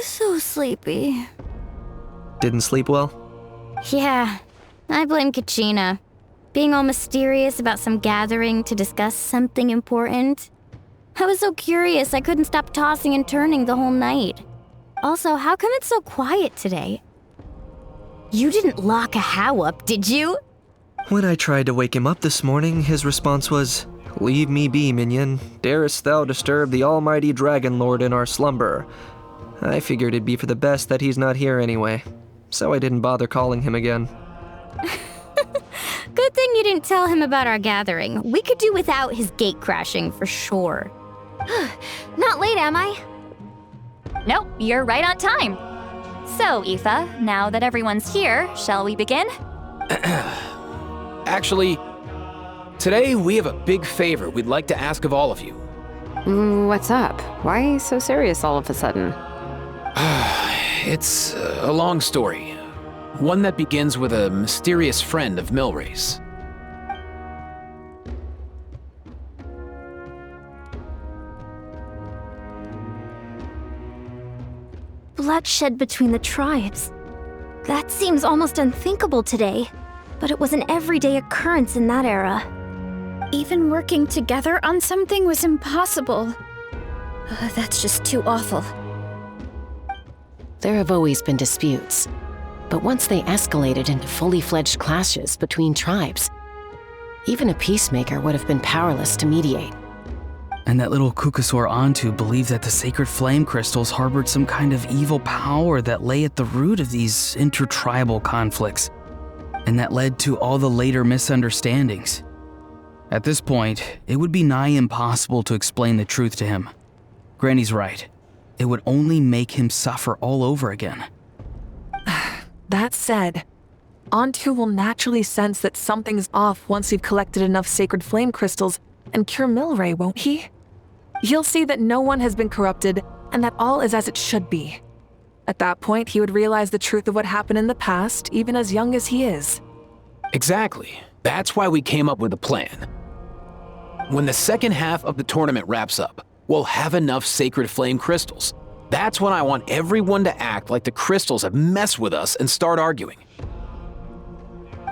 So sleepy. Didn't sleep well? Yeah, I blame Kachina. Being all mysterious about some gathering to discuss something important. I was so curious I couldn't stop tossing and turning the whole night. Also, how come it's so quiet today? You didn't lock a How up, did you? When I tried to wake him up this morning, his response was, "Leave me be, minion. Darest thou disturb the almighty Dragon Lord in our slumber?" I figured it'd be for the best that he's not here anyway, so I didn't bother calling him again. Good thing you didn't tell him about our gathering. We could do without his gate crashing for sure. Not late, am I? Nope, you're right on time. So, Aoife, now that everyone's here, shall we begin? Actually, today we have a big favor we'd like to ask of all of you. What's up? Why so serious all of a sudden? It's a long story. One that begins with a mysterious friend of Milray's. Bloodshed between the tribes. That seems almost unthinkable today, but it was an everyday occurrence in that era. Even working together on something was impossible. That's just too awful. There have always been disputes, but once they escalated into fully fledged clashes between tribes, even a peacemaker would have been powerless to mediate. And that little Kukasaur Antu believed that the sacred flame crystals harbored some kind of evil power that lay at the root of these intertribal conflicts, and that led to all the later misunderstandings. At this point, it would be nigh impossible to explain the truth to him. Granny's right. It would only make him suffer all over again. That said, Antu will naturally sense that something's off once you've collected enough sacred flame crystals and cure Milray, won't he? He'll see that no one has been corrupted and that all is as it should be. At that point, he would realize the truth of what happened in the past, even as young as he is. Exactly. That's why we came up with a plan. When the second half of the tournament wraps up, we'll have enough sacred flame crystals. That's when I want everyone to act like the crystals have messed with us and start arguing.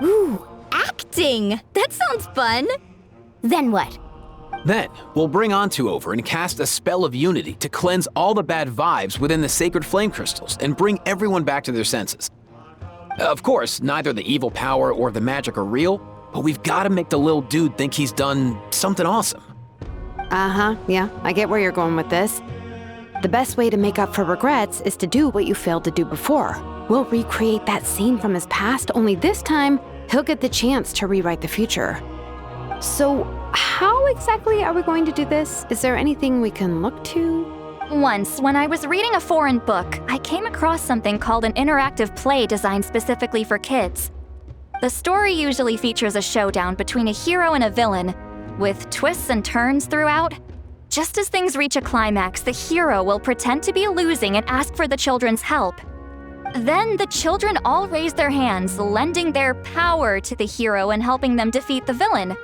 Ooh, acting! That sounds fun! Then what? Then, we'll bring Antu over and cast a spell of unity to cleanse all the bad vibes within the sacred flame crystals and bring everyone back to their senses. Of course, neither the evil power or the magic are real, but we've got to make the little dude think he's done something awesome. Yeah, I get where you're going with this. The best way to make up for regrets is to do what you failed to do before. We'll recreate that scene from his past, only this time, he'll get the chance to rewrite the future. So, how exactly are we going to do this? Is there anything we can look to? Once, when I was reading a foreign book, I came across something called an interactive play designed specifically for kids. The story usually features a showdown between a hero and a villain, with twists and turns throughout. Just as things reach a climax, the hero will pretend to be losing and ask for the children's help. Then the children all raise their hands, lending their power to the hero and helping them defeat the villain.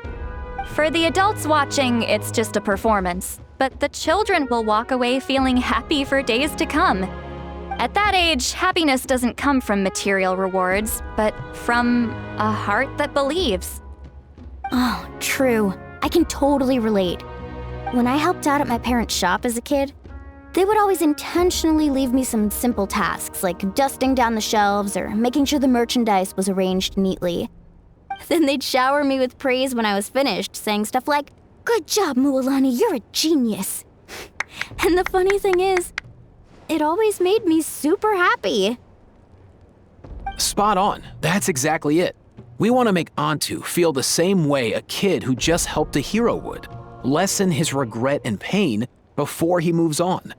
For the adults watching, it's just a performance, but the children will walk away feeling happy for days to come. At that age, happiness doesn't come from material rewards, but from a heart that believes. Oh, true. I can totally relate. When I helped out at my parents' shop as a kid, they would always intentionally leave me some simple tasks like dusting down the shelves or making sure the merchandise was arranged neatly. Then they'd shower me with praise when I was finished, saying stuff like, "Good job, Mualani, you're a genius." And the funny thing is, it always made me super happy. Spot on. That's exactly it. We want to make Antu feel the same way a kid who just helped a hero would. Lessen his regret and pain before he moves on.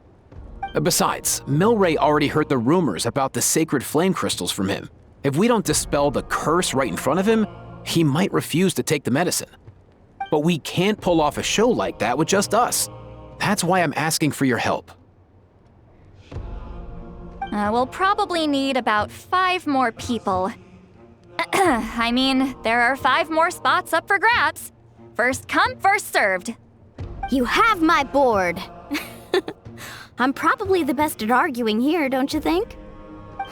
Besides, Milray already heard the rumors about the sacred flame crystals from him. If we don't dispel the curse right in front of him, he might refuse to take the medicine. But we can't pull off a show like that with just us. That's why I'm asking for your help. We'll probably need about 5 more people. I mean, there are 5 more spots up for grabs. First come, first served. You have my board. I'm probably the best at arguing here, don't you think?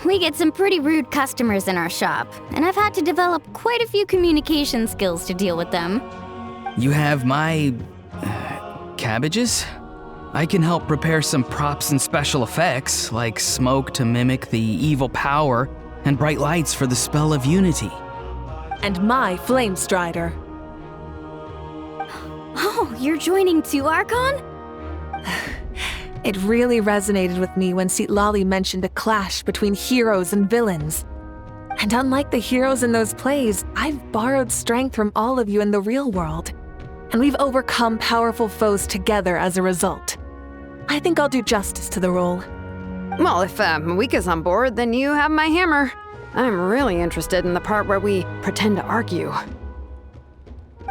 We get some pretty rude customers in our shop, and I've had to develop quite a few communication skills to deal with them. You have my... cabbages? I can help prepare some props and special effects, like smoke to mimic the evil power, and bright lights for the spell of unity. And my flame strider. Oh, you're joining too, Archon? It really resonated with me when Lali mentioned a clash between heroes and villains. And unlike the heroes in those plays, I've borrowed strength from all of you in the real world. And we've overcome powerful foes together as a result. I think I'll do justice to the role. Well, if Mawika's on board, then you have my hammer. I'm really interested in the part where we pretend to argue.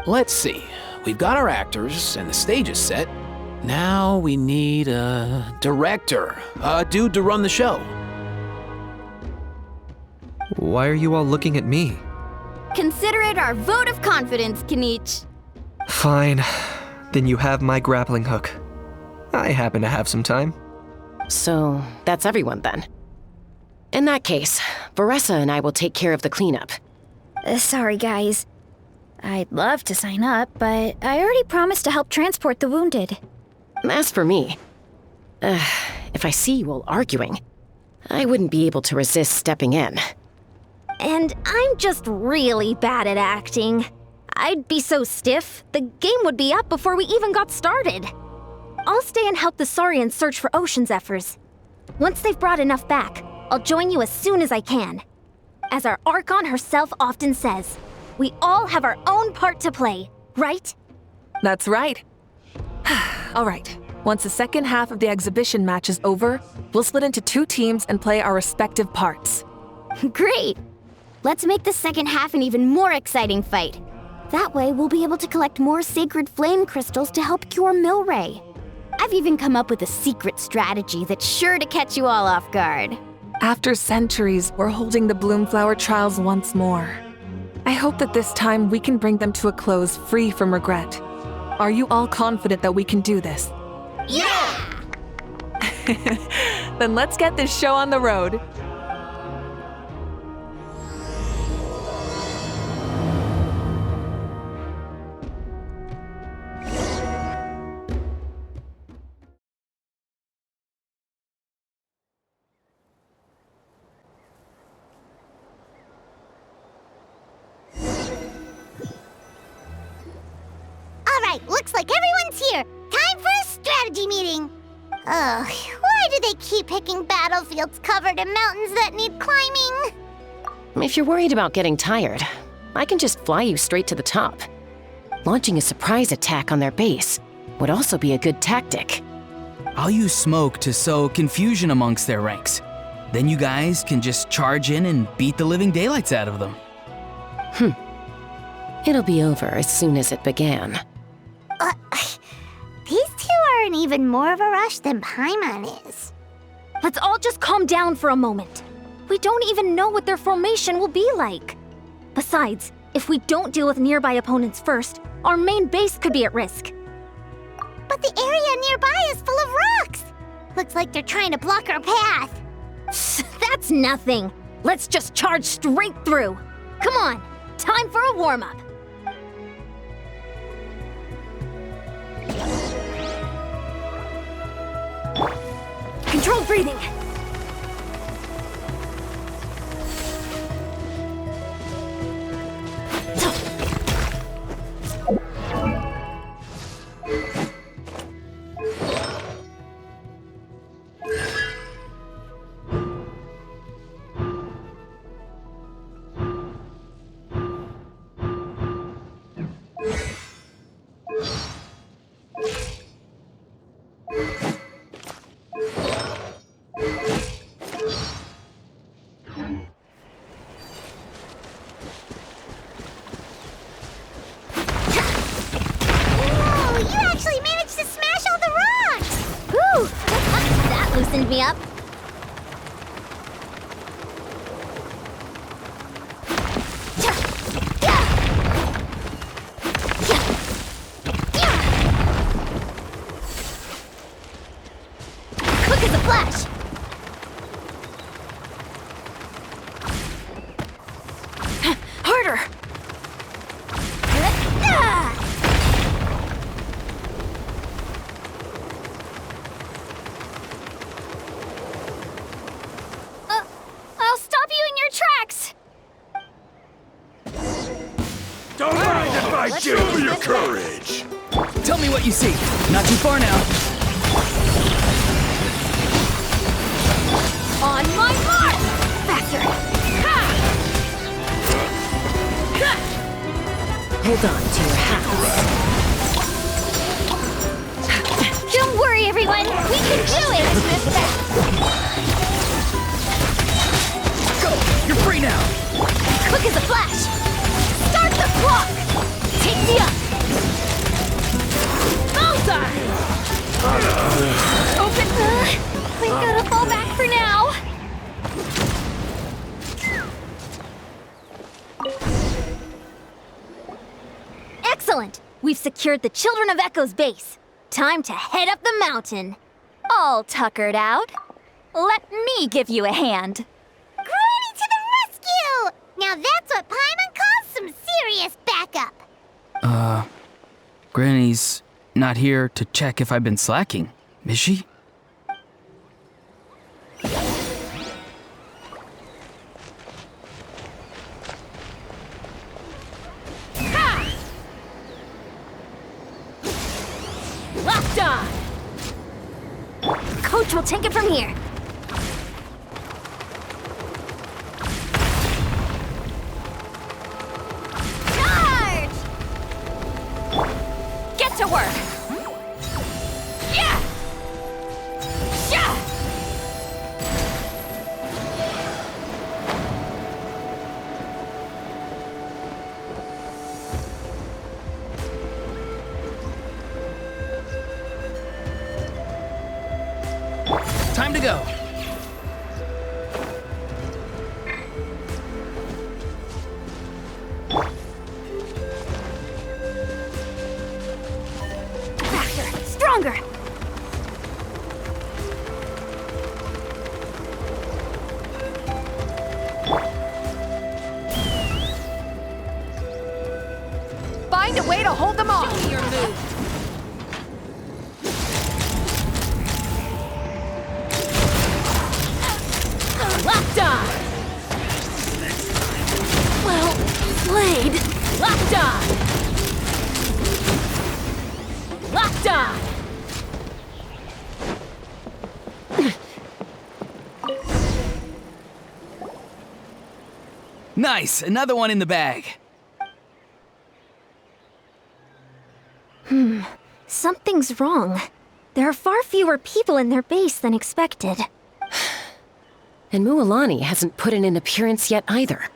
Let's see. We've got our actors and the stage is set. Now we need a director, a dude to run the show. Why are you all looking at me? Consider it our vote of confidence, Kanich. Fine. Then you have my grappling hook. I happen to have some time. So, that's everyone then. In that case, Varessa and I will take care of the cleanup. Sorry, guys. I'd love to sign up, but I already promised to help transport the wounded. As for me, if I see you all arguing, I wouldn't be able to resist stepping in. And I'm just really bad at acting. I'd be so stiff, the game would be up before we even got started. I'll stay and help the Saurians search for Ocean Zephyrs. Once they've brought enough back, I'll join you as soon as I can. As our Archon herself often says, we all have our own part to play, right? That's right. All right. Once the second half of the exhibition match is over, we'll split into 2 teams and play our respective parts. Great! Let's make the second half an even more exciting fight. That way, we'll be able to collect more sacred flame crystals to help cure Milray. I've even come up with a secret strategy that's sure to catch you all off guard. After centuries, we're holding the Bloomflower trials once more. I hope that this time we can bring them to a close free from regret. Are you all confident that we can do this? Yeah! Then let's get this show on the road. Alright, looks like everyone's here. Time for a strategy meeting. Ugh, why do they keep picking battlefields covered in mountains that need climbing? If you're worried about getting tired, I can just fly you straight to the top. Launching a surprise attack on their base would also be a good tactic. I'll use smoke to sow confusion amongst their ranks. Then you guys can just charge in and beat the living daylights out of them. It'll be over as soon as it began. These two are in even more of a rush than Paimon is. Let's all just calm down for a moment. We don't even know what their formation will be like. Besides, if we don't deal with nearby opponents first, our main base could be at risk. But the area nearby is full of rocks. Looks like they're trying to block our path. That's nothing. Let's just charge straight through. Come on, time for a warm-up. Controlled breathing. Courage! Tell me what you see. Not too far now. On my mark! Faster! Ha! Hold on to your hats. Don't worry, everyone. We can do it. Go! You're free now! Quick as a flash. Start the clock. Take me up. Bullseye. Open. We gotta fall back for now. Excellent. We've secured the Children of Echo's base. Time to head up the mountain. All tuckered out. Let me give you a hand. Granny to the rescue! Now that's what Paimon calls some serious backup. Granny's not here to check if I've been slacking, is she? Locked on. Coach will take it from here. Charge! Get to work! Yeah! Yeah! Time to go. Faster! Stronger! Find a way to hold them off. Show me your move. Locked on! Well played! Locked on! Locked on! Nice, another one in the bag. Something's wrong. There are far fewer people in their base than expected. And Mualani hasn't put in an appearance yet either.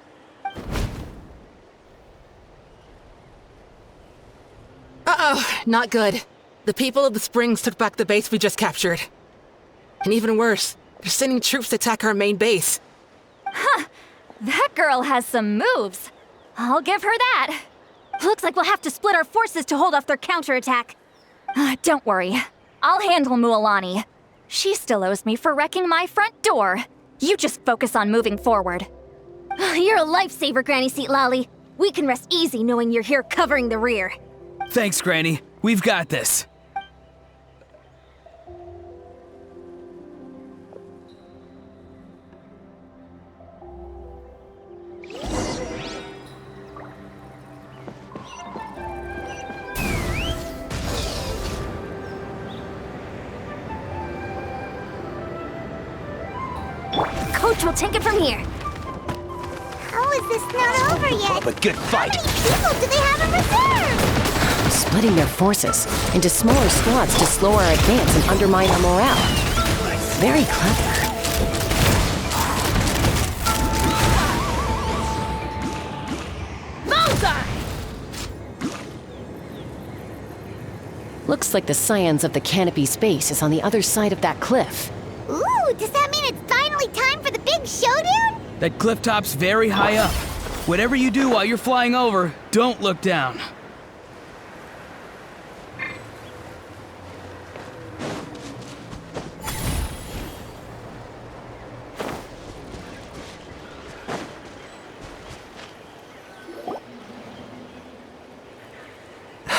Uh-oh, not good. The people of the Springs took back the base we just captured. And even worse, they're sending troops to attack our main base. That girl has some moves. I'll give her that. Looks like we'll have to split our forces to hold off their counterattack. Don't worry. I'll handle Mualani. She still owes me for wrecking my front door. You just focus on moving forward. You're a lifesaver, Granny Seat Lolly. We can rest easy knowing you're here covering the rear. Thanks, Granny. We've got this. Coach will take it from here. How is this not over yet? But good fight! How many people do they have in reserve? Splitting their forces into smaller squads to slow our advance and undermine our morale. Very clever. Looks like the Scions of the Canopy Space is on the other side of that cliff. Ooh, does that mean it's finally time for the big showdown? That cliff top's very high up. Whatever you do while you're flying over, don't look down.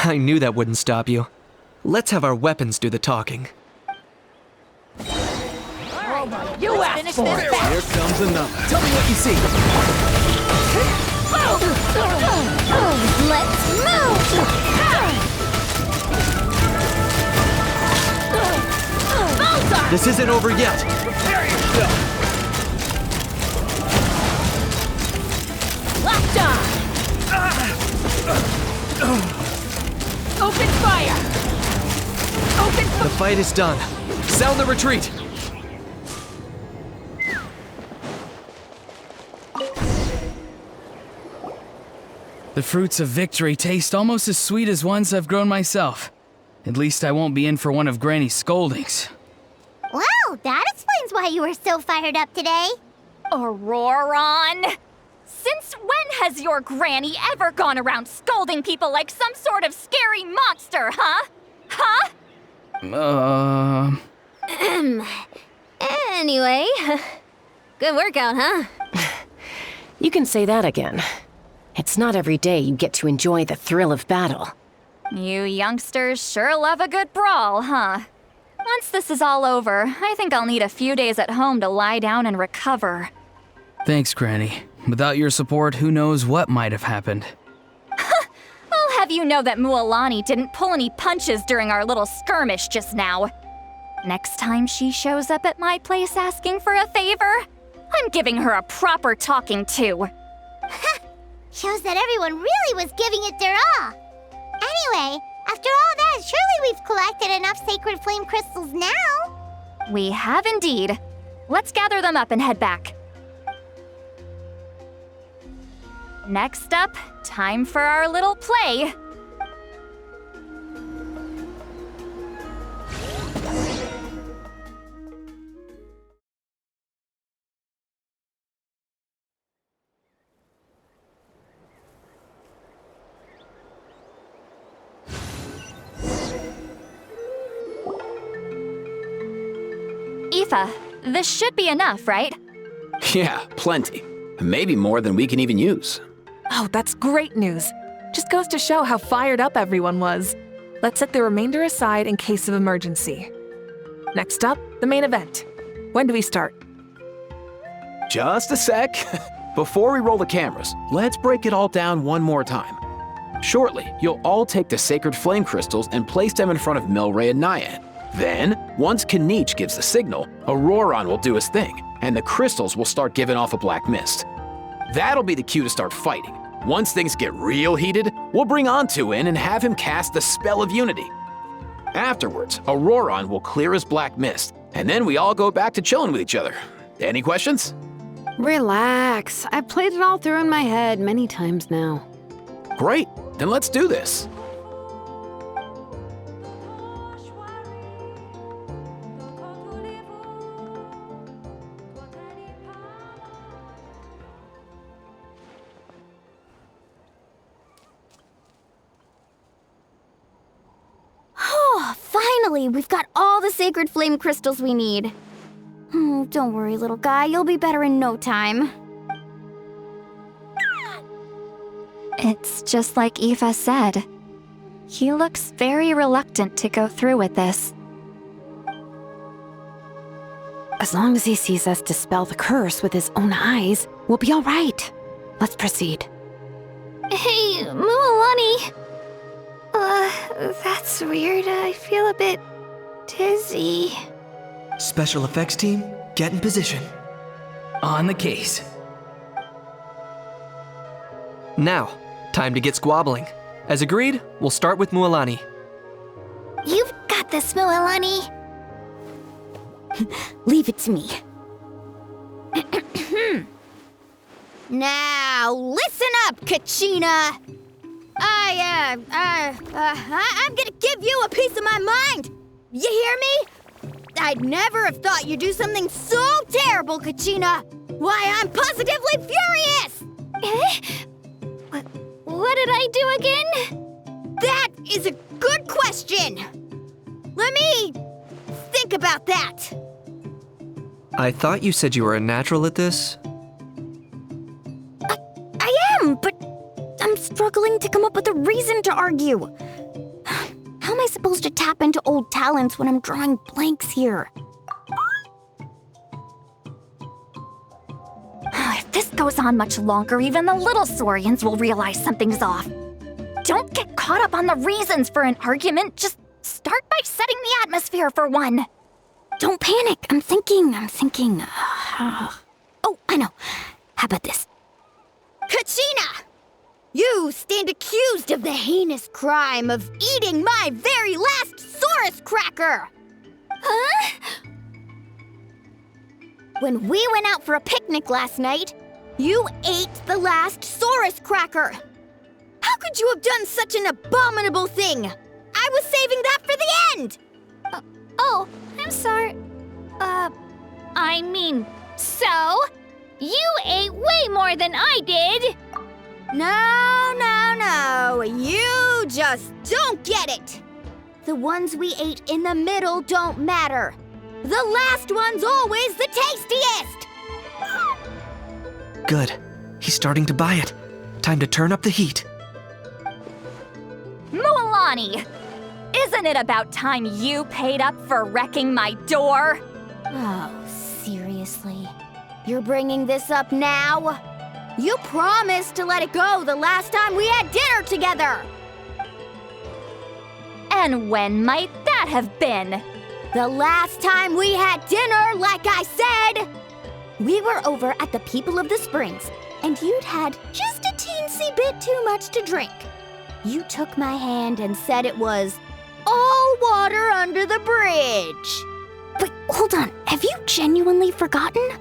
I knew that wouldn't stop you. Let's have our weapons do the talking. You asked for it. Here comes another. Tell me what you see. Let's move! This isn't over yet! Prepare yourself! Locked on! Open fire! The fight is done. Sound the retreat! The fruits of victory taste almost as sweet as ones I've grown myself. At least I won't be in for one of Granny's scoldings. Wow, that explains why you were so fired up today. Auroron! Since when has your granny ever gone around scolding people like some sort of scary monster, huh? Huh? Anyway, good workout, huh? You can say that again. It's not every day you get to enjoy the thrill of battle. You youngsters sure love a good brawl, huh? Once this is all over, I think I'll need a few days at home to lie down and recover. Thanks, Granny. Without your support, who knows what might have happened. I'll have you know that Mualani didn't pull any punches during our little skirmish just now. Next time she shows up at my place asking for a favor, I'm giving her a proper talking to. Shows that everyone really was giving it their all. Anyway, after all that, surely we've collected enough sacred flame crystals now. We have indeed. Let's gather them up and head back. Next up, time for our little play. Aoife, this should be enough, right? Yeah, plenty. Maybe more than we can even use. Oh, that's great news. Just goes to show how fired up everyone was. Let's set the remainder aside in case of emergency. Next up, the main event. When do we start? Just a sec. Before we roll the cameras, let's break it all down one more time. Shortly, you'll all take the sacred flame crystals and place them in front of Milray and Nyan. Then, once Kanich gives the signal, Auroron will do his thing, and the crystals will start giving off a black mist. That'll be the cue to start fighting. Once things get real heated, we'll bring Antu in and have him cast the spell of unity. Afterwards, Auroron will clear his black mist, and then we all go back to chilling with each other. Any questions? Relax. I've played it all through in my head many times now. Great, then let's do this. Finally, we've got all the sacred flame crystals we need. Don't worry, little guy. You'll be better in no time. It's just like Aoife said. He looks very reluctant to go through with this. As long as he sees us dispel the curse with his own eyes, we'll be all right. Let's proceed. Hey, Mualani. That's weird. I feel a bit dizzy. Special effects team, get in position. On the case. Now, time to get squabbling. As agreed, we'll start with Mualani. You've got this, Mualani. Leave it to me. Now, listen up, Kachina. I'm gonna give you a piece of my mind. You hear me? I'd never have thought you'd do something so terrible, Kachina. Why, I'm positively furious. What did I do again? That is a good question. Let me think about that. I thought you said you were a natural at this. I am, but I'm struggling to come up with a reason to argue. How am I supposed to tap into old talents when I'm drawing blanks here? If this goes on much longer, even the little Saurians will realize something's off. Don't get caught up on the reasons for an argument. Just start by setting the atmosphere for one. don't panic. I'm thinking. Oh, I know. How about this? Kachina! You stand accused of the heinous crime of eating my very last Saurus cracker! Huh? When we went out for a picnic last night, you ate the last Saurus cracker! How could you have done such an abominable thing? I was saving that for the end! Oh, I'm sorry. I mean, so? You ate way more than I did! No, you just don't get it! The ones we ate in the middle don't matter. The last one's always the tastiest! Good. He's starting to buy it. Time to turn up the heat. Mualani! Isn't it about time you paid up for wrecking my door? Oh, seriously? You're bringing this up now? You promised to let it go the last time we had dinner together! And when might that have been? The last time we had dinner, like I said! We were over at the People of the Springs, and you'd had just a teensy bit too much to drink. You took my hand and said it was all water under the bridge. Wait, hold on. Have you genuinely forgotten?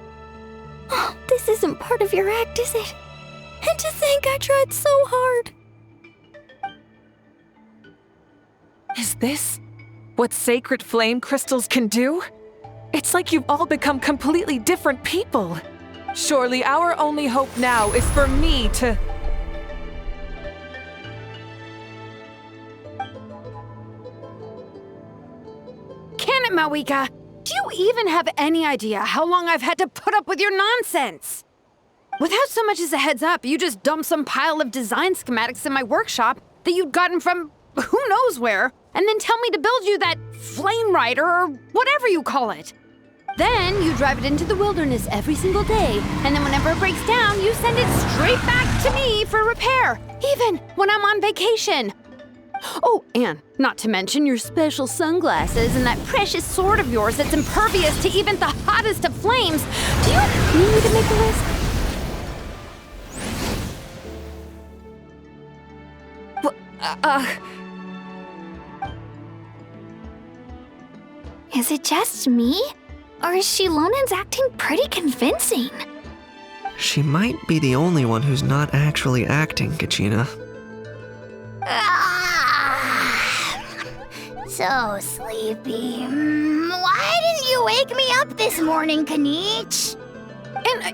Oh, this isn't part of your act, is it? And to think I tried so hard. Is this what sacred flame crystals can do? It's like you've all become completely different people. Surely our only hope now is for me to... Can it, Mawika? Do you even have any idea how long I've had to put up with your nonsense? Without so much as a heads up, you just dumped some pile of design schematics in my workshop that you'd gotten from who knows where, and then tell me to build you that flame rider or whatever you call it. Then you drive it into the wilderness every single day, and then whenever it breaks down, you send it straight back to me for repair, even when I'm on vacation. Oh, and not to mention your special sunglasses and that precious sword of yours that's impervious to even the hottest of flames. Do you need me to make a list? Is it just me? Or is Shilonen's acting pretty convincing? She might be the only one who's not actually acting, Kachina. So sleepy. Why didn't you wake me up this morning, Kanich?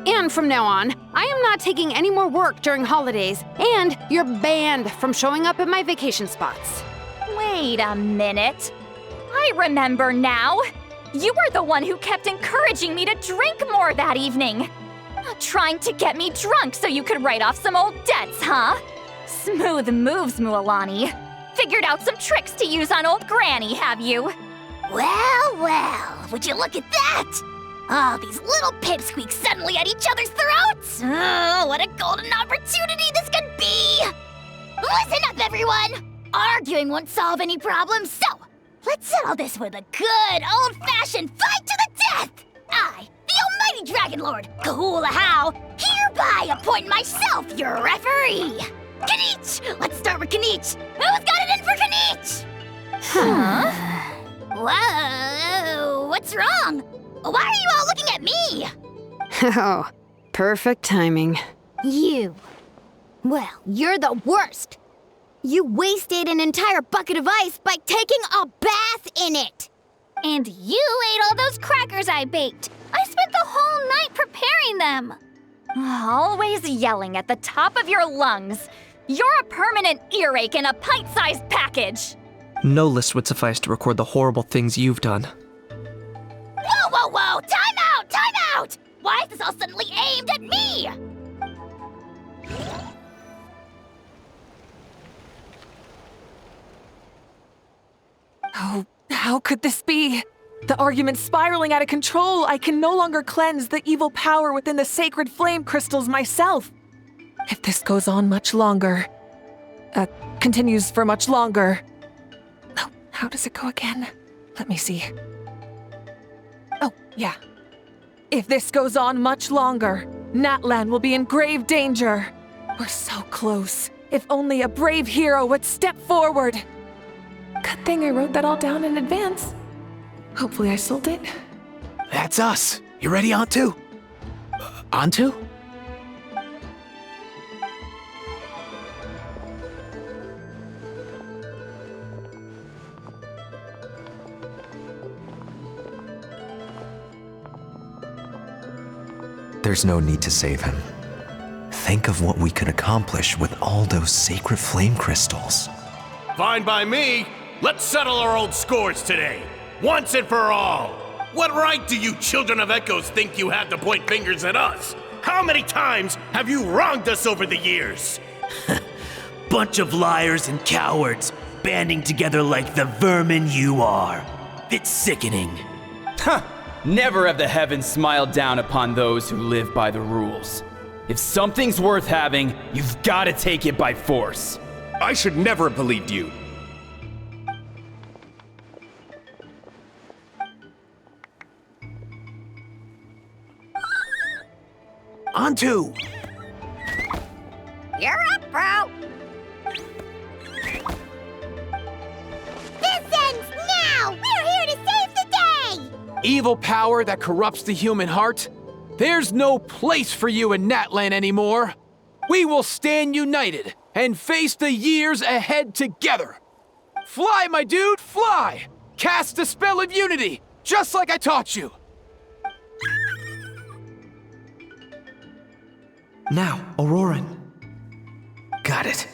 And from now on, I am not taking any more work during holidays, and you're banned from showing up at my vacation spots. Wait a minute. I remember now. You were the one who kept encouraging me to drink more that evening. Trying to get me drunk so you could write off some old debts, huh? Smooth moves, Mualani. Figured out some tricks to use on old Granny, have you? Well, would you look at that? Oh, these little pipsqueaks suddenly at each other's throats! Oh, what a golden opportunity this could be! Listen up, everyone! Arguing won't solve any problems, so let's settle this with a good old-fashioned fight to the death! I, the almighty Dragon Lord, Kahula-How, hereby appoint myself your referee! Kanich! Let's start with Kanich! Who's got it in for Kanich? Huh? Whoa, what's wrong? Why are you all looking at me? Oh, perfect timing. You. Well, you're the worst. You wasted an entire bucket of ice by taking a bath in it. And you ate all those crackers I baked. I spent the whole night preparing them. Always yelling at the top of your lungs. You're a permanent earache in a pint-sized package. No list would suffice to record the horrible things you've done. Whoa! Time out! Why is this all suddenly aimed at me? Oh, how could this be? The argument's spiraling out of control. I can no longer cleanse the evil power within the sacred flame crystals myself. If this goes on much longer, continues for much longer. Oh, how does it go again? Let me see. Yeah. If this goes on much longer, Natlan will be in grave danger. We're so close. If only a brave hero would step forward. Good thing I wrote that all down in advance. Hopefully I sold it. That's us. You ready, Antu? Antu? There's no need to save him. Think of what we could accomplish with all those sacred flame crystals. Fine by me. Let's settle our old scores today. Once and for all. What right do you children of Echoes think you have to point fingers at us? How many times have you wronged us over the years? Bunch of liars and cowards, banding together like the vermin you are. It's sickening. Huh! Never have the heavens smiled down upon those who live by the rules. If something's worth having, you've got to take it by force. I should never have believed you. Antu! You're up, bro! This ends now! We're here to save the day! Evil power that corrupts the human heart? There's no place for you in Natlan anymore. We will stand united and face the years ahead together. Fly, my dude, fly! Cast a spell of unity, just like I taught you. Now, Auroran. Got it.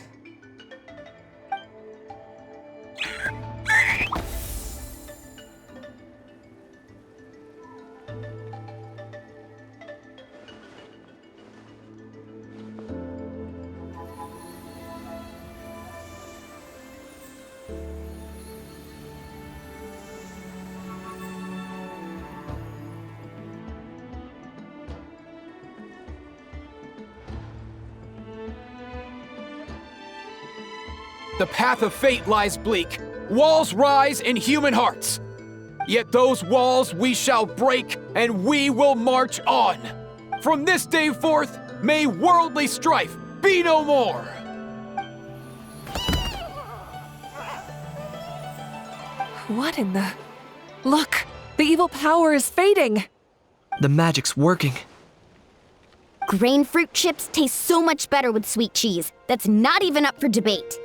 The path of fate lies bleak. Walls rise in human hearts. Yet those walls we shall break, and we will march on. From this day forth, may worldly strife be no more. What in the... Look! The evil power is fading! The magic's working. Grain fruit chips taste so much better with sweet cheese. That's not even up for debate.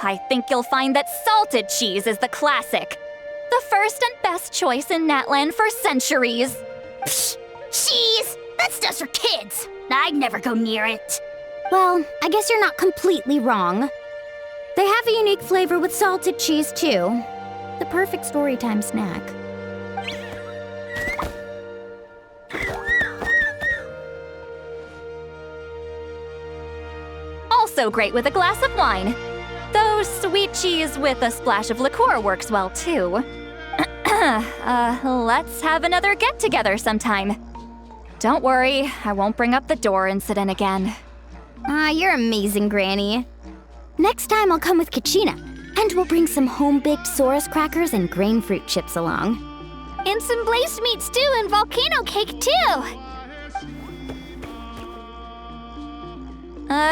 I think you'll find that salted cheese is the classic. The first and best choice in Natlan for centuries. Psh, cheese! That's just for kids. I'd never go near it. Well, I guess you're not completely wrong. They have a unique flavor with salted cheese, too. The perfect storytime snack. Also great with a glass of wine. Though sweet cheese with a splash of liqueur works well, too. Let's have another get-together sometime. Don't worry, I won't bring up the door incident again. You're amazing, Granny. Next time I'll come with Kachina, and we'll bring some home-baked Saurus crackers and grain fruit chips along. And some glazed meat stew and volcano cake, too!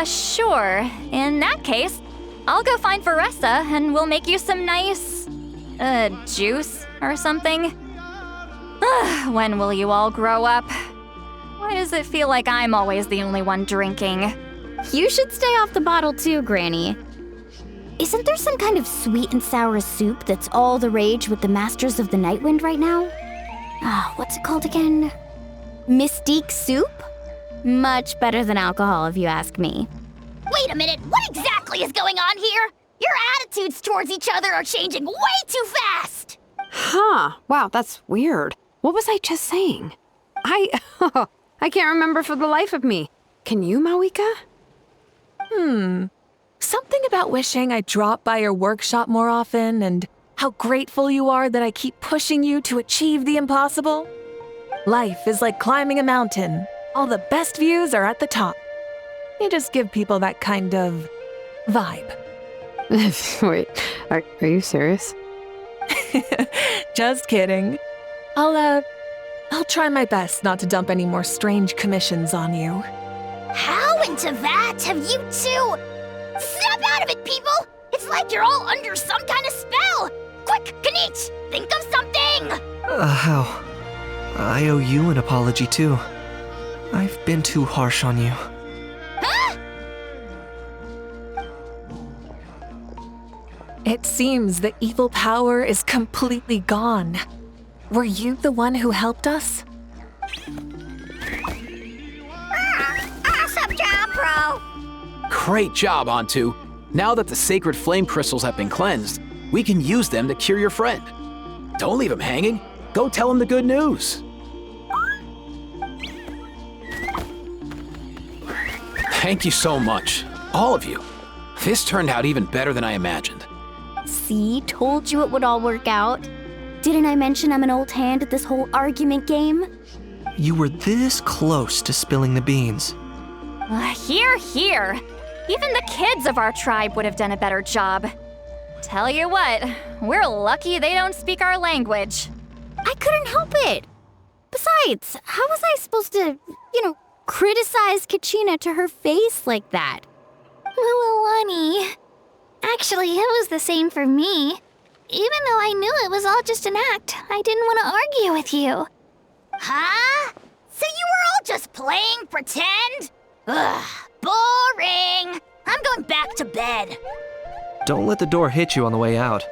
Sure. In that case, I'll go find Varessa and we'll make you some nice, juice or something. When will you all grow up? Why does it feel like I'm always the only one drinking? You should stay off the bottle too, Granny. Isn't there some kind of sweet and sour soup that's all the rage with the Masters of the Nightwind right now? What's it called again? Mystique soup? Much better than alcohol, if you ask me. Wait a minute, what exactly is going on here? Your attitudes towards each other are changing way too fast! Huh. Wow, that's weird. What was I just saying? I can't remember for the life of me. Can you, Mawika? Something about wishing I dropped by your workshop more often and how grateful you are that I keep pushing you to achieve the impossible. Life is like climbing a mountain. All the best views are at the top. You just give people that kind of vibe. Wait, are you serious? Just kidding. I'll I'll try my best not to dump any more strange commissions on you. How into that have you two? Snap out of it, people! It's like you're all under some kind of spell! Quick, Kanich, think of something! How? I owe you an apology too. I've been too harsh on you. Huh? It seems the evil power is completely gone. Were you the one who helped us? Awesome job, bro! Great job, Antu. Now that the sacred flame crystals have been cleansed, we can use them to cure your friend. Don't leave him hanging. Go tell him the good news. Thank you so much, all of you. This turned out even better than I imagined. See, told you it would all work out. Didn't I mention I'm an old hand at this whole argument game? You were this close to spilling the beans. Hear, hear. Even the kids of our tribe would have done a better job. Tell you what, we're lucky they don't speak our language. I couldn't help it. Besides, how was I supposed to, criticize Kachina to her face like that? Lualani. Actually, it was the same for me. Even though I knew it was all just an act, I didn't want to argue with you. Huh? So you were all just playing pretend? Ugh, boring. I'm going back to bed. Don't let the door hit you on the way out.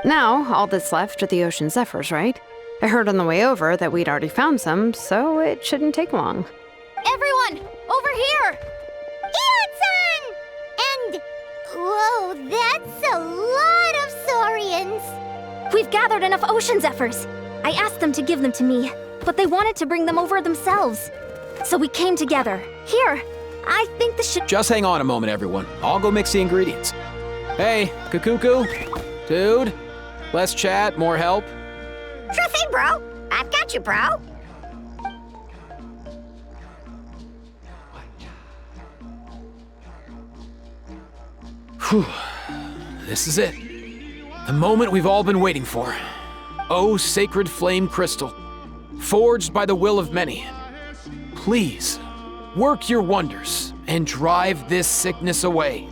Now, all that's left are the ocean zephyrs, right? I heard on the way over that we'd already found some, so it shouldn't take long. Everyone, over here! Ian-san! And... whoa, that's a lot of Saurians! We've gathered enough ocean zephyrs. I asked them to give them to me, but they wanted to bring them over themselves. So we came together. Here, I think this should... Just hang on a moment, everyone. I'll go mix the ingredients. Hey, Kakuku. Dude, less chat, more help. Sure thing, bro. I've got you, bro. Whew. This is it. The moment we've all been waiting for. Oh, sacred flame crystal, forged by the will of many. Please, work your wonders and drive this sickness away.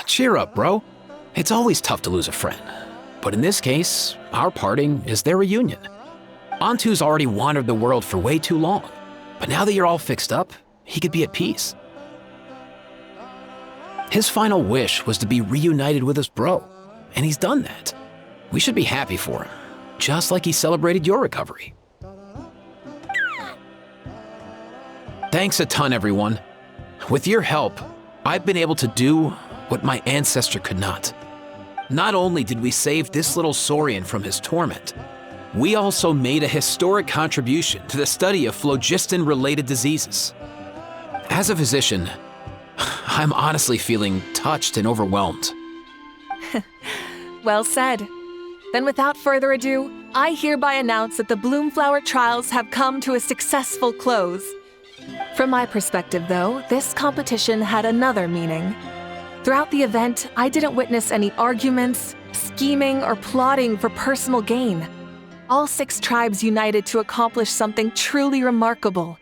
Cheer up, bro. It's always tough to lose a friend. But in this case, our parting is their reunion. Antu's already wandered the world for way too long. But now that you're all fixed up, he could be at peace. His final wish was to be reunited with his bro, and he's done that. We should be happy for him, just like he celebrated your recovery. Thanks a ton, everyone. With your help, I've been able to do what my ancestor could not. Not only did we save this little Saurian from his torment, we also made a historic contribution to the study of phlogiston-related diseases. As a physician, I'm honestly feeling touched and overwhelmed. Well said. Then without further ado, I hereby announce that the Bloomflower trials have come to a successful close. From my perspective, though, this competition had another meaning. Throughout the event, I didn't witness any arguments, scheming, or plotting for personal gain. All 6 tribes united to accomplish something truly remarkable.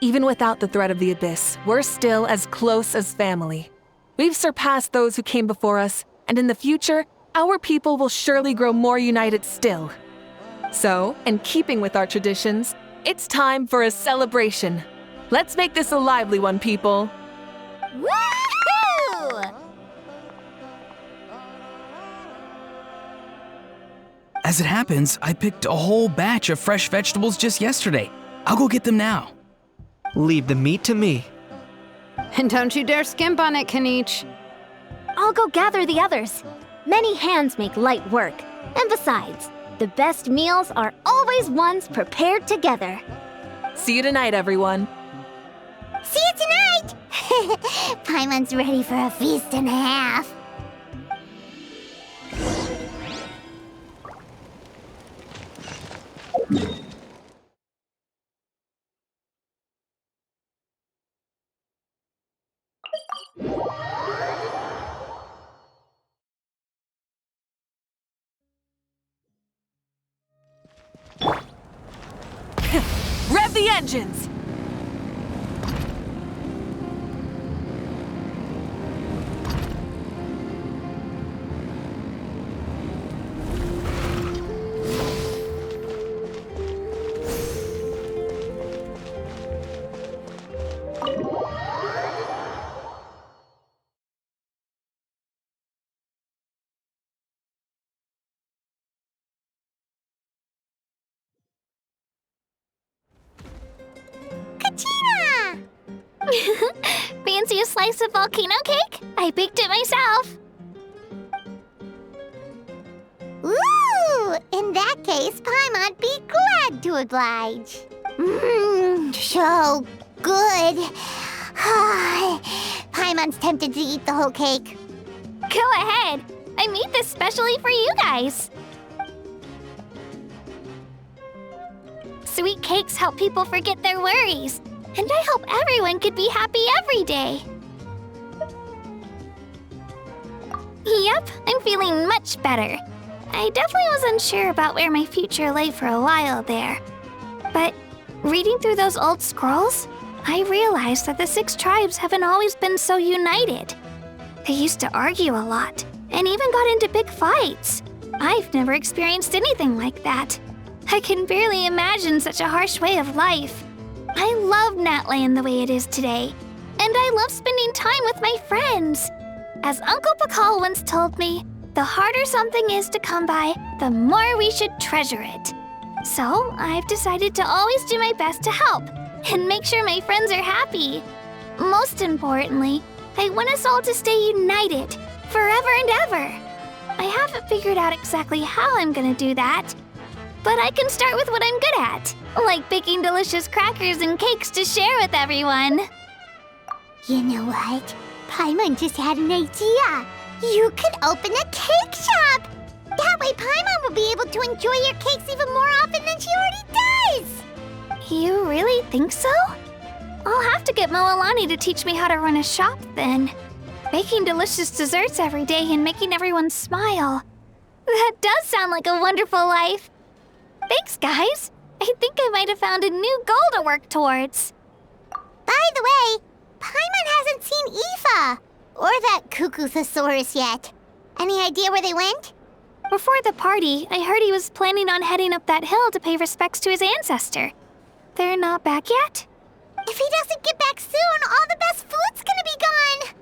Even without the threat of the Abyss, we're still as close as family. We've surpassed those who came before us, and in the future, our people will surely grow more united still. So, in keeping with our traditions, it's time for a celebration. Let's make this a lively one, people. Woohoo! As it happens, I picked a whole batch of fresh vegetables just yesterday. I'll go get them now. Leave the meat to me. And don't you dare skimp on it, Kanich. I'll go gather the others. Many hands make light work. And besides, the best meals are always ones prepared together. See you tonight, everyone. See you tonight! Paimon's ready for a feast and a half. Rev the engines! Katina! Fancy a slice of volcano cake? I baked it myself. Ooh! In that case, Paimon'd be glad to oblige. Mmm, so good. Paimon's tempted to eat the whole cake. Go ahead. I made this specially for you guys. Sweet cakes help people forget their worries. And I hope everyone could be happy every day. Yep, I'm feeling much better. I definitely was unsure about where my future lay for a while there. But reading through those old scrolls, I realized that the 6 tribes haven't always been so united. They used to argue a lot, and even got into big fights. I've never experienced anything like that. I can barely imagine such a harsh way of life. I love Natland the way it is today, and I love spending time with my friends. As Uncle Pakal once told me, the harder something is to come by, the more we should treasure it. So I've decided to always do my best to help and make sure my friends are happy. Most importantly, I want us all to stay united forever and ever. I haven't figured out exactly how I'm gonna do that, but I can start with what I'm good at, like baking delicious crackers and cakes to share with everyone. You know what? Paimon just had an idea. You could open a cake shop. That way Paimon will be able to enjoy your cakes even more often than she already does. You really think so? I'll have to get Moalani to teach me how to run a shop then. Baking delicious desserts every day and making everyone smile. That does sound like a wonderful life. Thanks, guys. I think I might have found a new goal to work towards. By the way, Paimon hasn't seen Aoife. or that Cuckoosaurus yet. Any idea where they went? Before the party, I heard he was planning on heading up that hill to pay respects to his ancestor. They're not back yet? If he doesn't get back soon, all the best food's gonna be gone.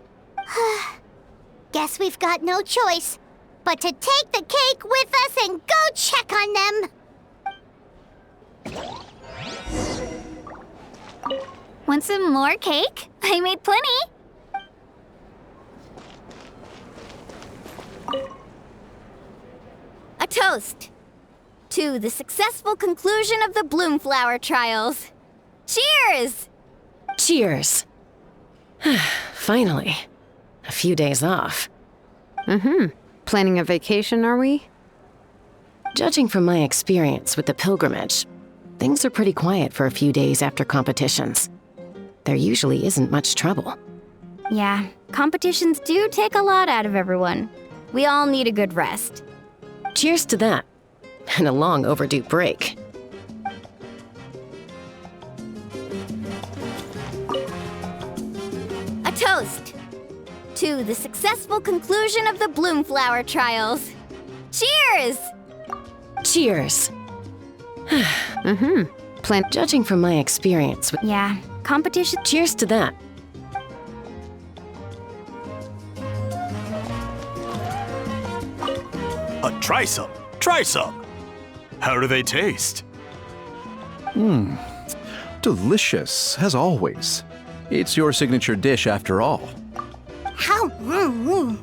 Guess we've got no choice but to take the cake with us and go check on them. Want some more cake? I made plenty. A toast to the successful conclusion of the Bloomflower trials. Cheers! Cheers. Finally. A few days off. Planning a vacation, are we? Judging from my experience with the pilgrimage, things are pretty quiet for a few days after competitions. There usually isn't much trouble. Yeah, competitions do take a lot out of everyone. We all need a good rest. Cheers to that. And a long overdue break. A toast to the successful conclusion of the Bloomflower trials. Cheers! Cheers. Judging from my experience with... Yeah, competition... Cheers to that. Try some. Try some. How do they taste? Delicious, as always. It's your signature dish after all. How? Yum!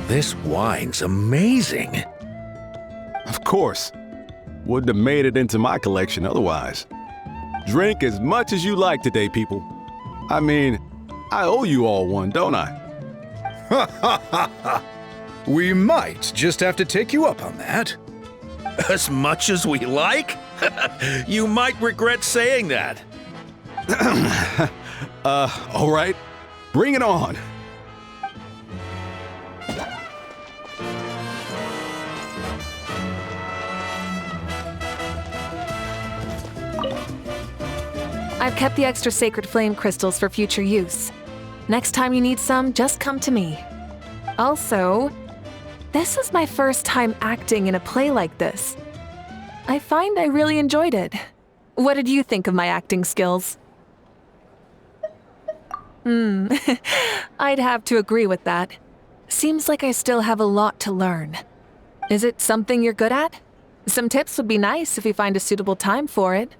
This wine's amazing. Of course. Wouldn't have made it into my collection otherwise. Drink as much as you like today, people. I mean, I owe you all one, don't I? Ha ha ha ha! We might just have to take you up on that. As much as we like? You might regret saying that. All right. Bring it on. I've kept the extra sacred flame crystals for future use. Next time you need some, just come to me. Also, this is my first time acting in a play like this. I find I really enjoyed it. What did you think of my acting skills? I'd have to agree with that. Seems like I still have a lot to learn. Is it something you're good at? Some tips would be nice if you find a suitable time for it.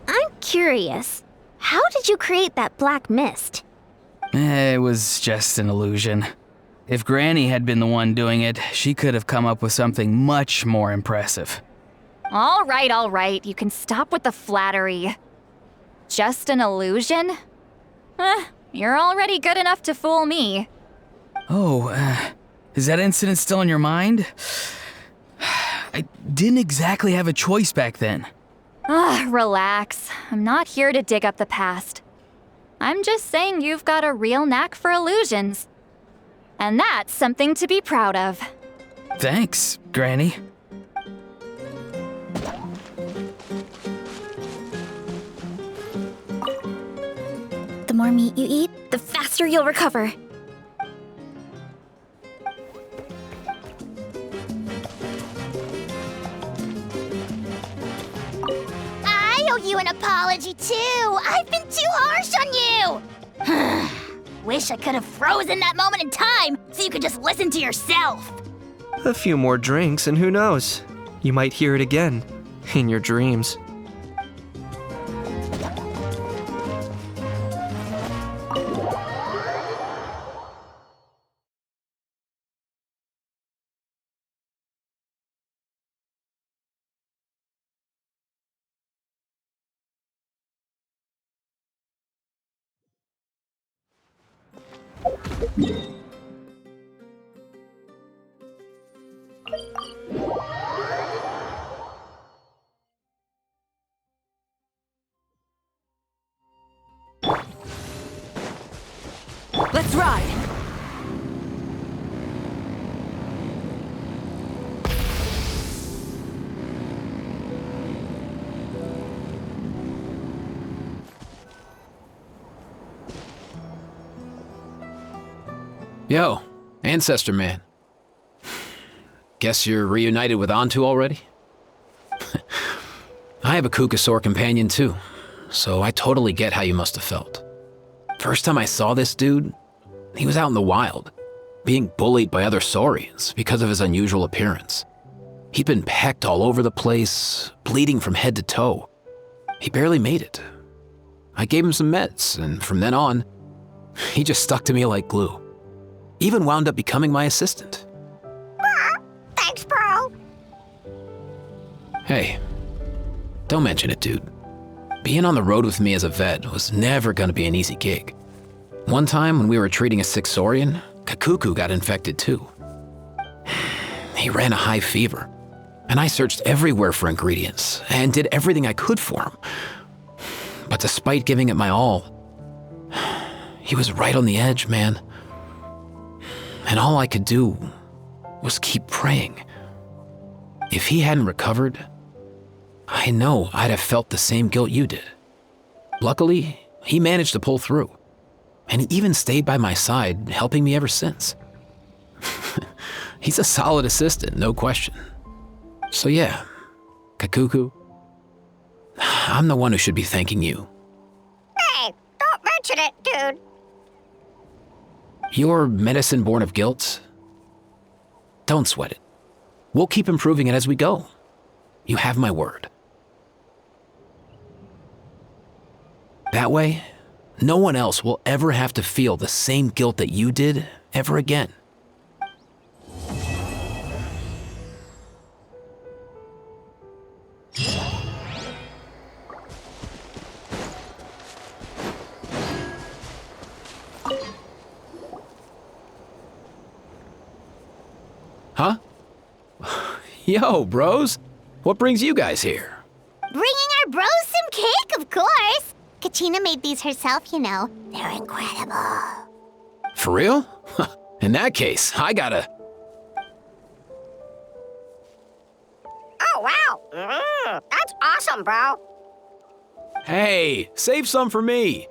I'm curious. How did you create that black mist? It was just an illusion. If Granny had been the one doing it, she could have come up with something much more impressive. All right. You can stop with the flattery. Just an illusion? You're already good enough to fool me. Oh, is that incident still on your mind? I didn't exactly have a choice back then. Relax. I'm not here to dig up the past. I'm just saying you've got a real knack for illusions. And that's something to be proud of. Thanks, Granny. The more meat you eat, the faster you'll recover. I owe you an apology, too. I've been too harsh on you. Wish I could have frozen that moment in time so you could just listen to yourself. A few more drinks, and who knows? You might hear it again in your dreams. Let's Let's ride! Yo, Ancestor Man. Guess you're reunited with Antu already? I have a Kukasaur companion too, so I totally get how you must have felt. First time I saw this dude, he was out in the wild, being bullied by other Saurians because of his unusual appearance. He'd been pecked all over the place, bleeding from head to toe. He barely made it. I gave him some meds, and from then on, he just stuck to me like glue. Even wound up becoming my assistant. Thanks, bro. Hey, don't mention it, dude. Being on the road with me as a vet was never gonna be an easy gig. One time when we were treating a sick Saurian, Kakuku got infected too. He ran a high fever, and I searched everywhere for ingredients and did everything I could for him. But despite giving it my all, he was right on the edge, man. And all I could do was keep praying. If he hadn't recovered, I know I'd have felt the same guilt you did. Luckily, he managed to pull through, and he even stayed by my side, helping me ever since. He's a solid assistant, no question. So yeah, Kakuku, I'm the one who should be thanking you. Hey, don't mention it, dude. Your medicine born of guilt? Don't sweat it. We'll keep improving it as we go. You have my word. That way, no one else will ever have to feel the same guilt that you did ever again. Huh? Yo, bros. What brings you guys here? Bringing our bros some cake, of course. Kachina made these herself, you know. They're incredible. For real? In that case, I gotta... Oh, wow. That's awesome, bro. Hey, save some for me.